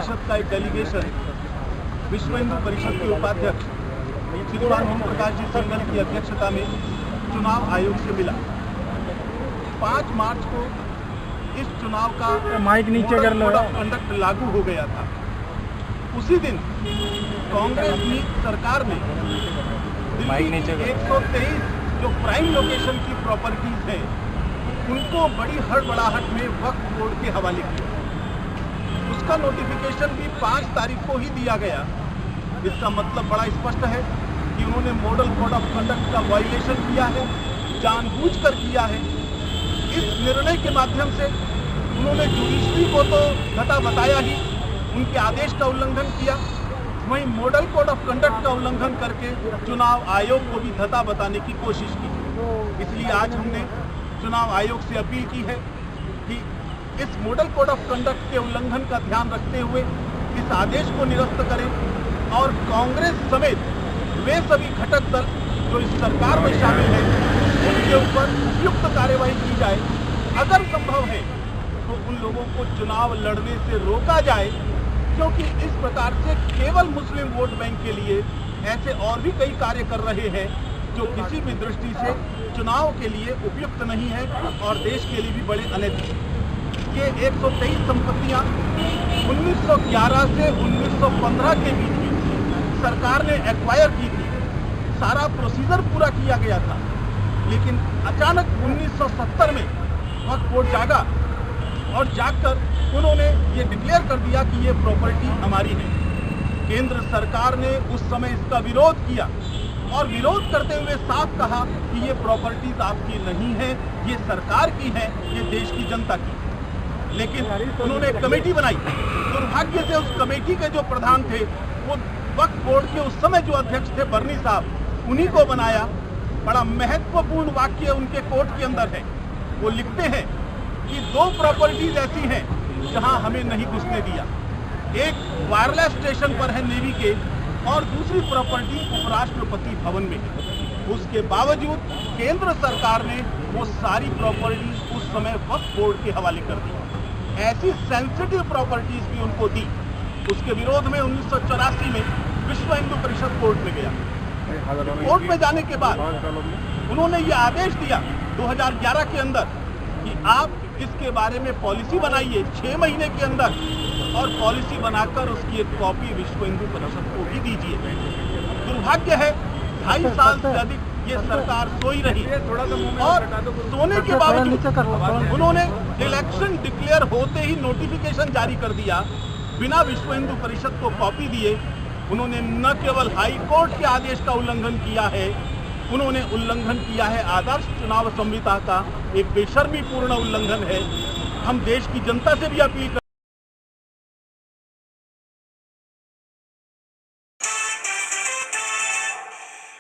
परिषद का एक डेलीगेशन विश्व हिंदू परिषद के उपाध्यक्ष विद्वान ओम प्रकाश जी सिंघल की अध्यक्षता में चुनाव आयोग से मिला। 5 मार्च को इस चुनाव का माइक नीचे कर लो, कंडक्ट लागू हो गया था। उसी दिन कांग्रेस की सरकार ने दिल्ली की 123 जो प्राइम लोकेशन की प्रॉपर्टीज हैं उनको बड़ी हड़बड़ाहट में वक्फ बोर्ड के हवाले किया। उसका नोटिफिकेशन भी 5 तारीख को ही दिया गया। इसका मतलब बड़ा स्पष्ट है कि उन्होंने मॉडल कोड ऑफ कंडक्ट का वायलेशन किया है, जानबूझकर किया है। इस निर्णय के माध्यम से उन्होंने जुडिशरी को तो घटा बताया ही, उनके आदेश का उल्लंघन किया, वहीं मॉडल कोड ऑफ कंडक्ट का उल्लंघन करके चुनाव आयोग को भी धता बताने की कोशिश की। इसलिए आज हमने चुनाव आयोग से अपील की है कि इस मॉडल कोड ऑफ कंडक्ट के उल्लंघन का ध्यान रखते हुए इस आदेश को निरस्त करें और कांग्रेस समेत वे सभी घटक दल जो इस सरकार में शामिल हैं उनके ऊपर उपयुक्त कार्यवाही की जाए। अगर संभव है तो उन लोगों को चुनाव लड़ने से रोका जाए, क्योंकि इस प्रकार से केवल मुस्लिम वोट बैंक के लिए ऐसे और भी कई कार्य कर रहे हैं जो किसी भी दृष्टि से चुनाव के लिए उपयुक्त नहीं है और देश के लिए भी बड़े अनैतिक हैं। ये 123 संपत्तियां 1911 से 1915 के बीच में सरकार ने एक्वायर की थी। सारा प्रोसीजर पूरा किया गया था, लेकिन अचानक 1970 में वक्फ बोर्ड जागा और जागकर उन्होंने ये डिक्लेयर कर दिया कि ये प्रॉपर्टी हमारी है। केंद्र सरकार ने उस समय इसका विरोध किया और विरोध करते हुए साफ कहा कि ये प्रॉपर्टीज आपकी नहीं है, ये सरकार की है, ये देश की जनता की है। लेकिन उन्होंने एक कमेटी बनाई। दुर्भाग्य से उस कमेटी के जो प्रधान थे वो वक्फ बोर्ड के उस समय जो अध्यक्ष थे बर्नी साहब, उन्हीं को बनाया। बड़ा महत्वपूर्ण वाक्य उनके कोर्ट के अंदर है। वो लिखते हैं कि 2 प्रॉपर्टीज ऐसी हैं जहां हमें नहीं घुसने दिया। एक वायरलेस स्टेशन पर है नेवी के और दूसरी प्रॉपर्टी उपराष्ट्रपति भवन में है। उसके बावजूद केंद्र सरकार ने वो सारी प्रॉपर्टीज उस समय वक्फ बोर्ड के हवाले कर दी। ऐसी सेंसिटिव प्रॉपर्टीज भी उनको दी। उसके विरोध में 1984 में विश्व हिंदू परिषद कोर्ट में गया। कोर्ट में जाने के बाद उन्होंने ये आदेश दिया 2011 के अंदर कि आप इसके बारे में पॉलिसी बनाइए 6 महीने के अंदर, और पॉलिसी बनाकर उसकी एक कॉपी विश्व हिंदू परिषद को भी दीजिए। दुर्भाग्य है 2.5 साल से अधिक ये सरकार सोई रही और सोने के बावजूद उन्होंने इलेक्शन डिक्लेयर होते ही नोटिफिकेशन जारी कर दिया बिना विश्व हिंदू परिषद को कॉपी दिए। उन्होंने न केवल हाई कोर्ट के आदेश का उल्लंघन किया है, उन्होंने उल्लंघन किया है आदर्श चुनाव संहिता का, एक बेशर्मीपूर्ण उल्लंघन है। हम देश की जनता से भी अपील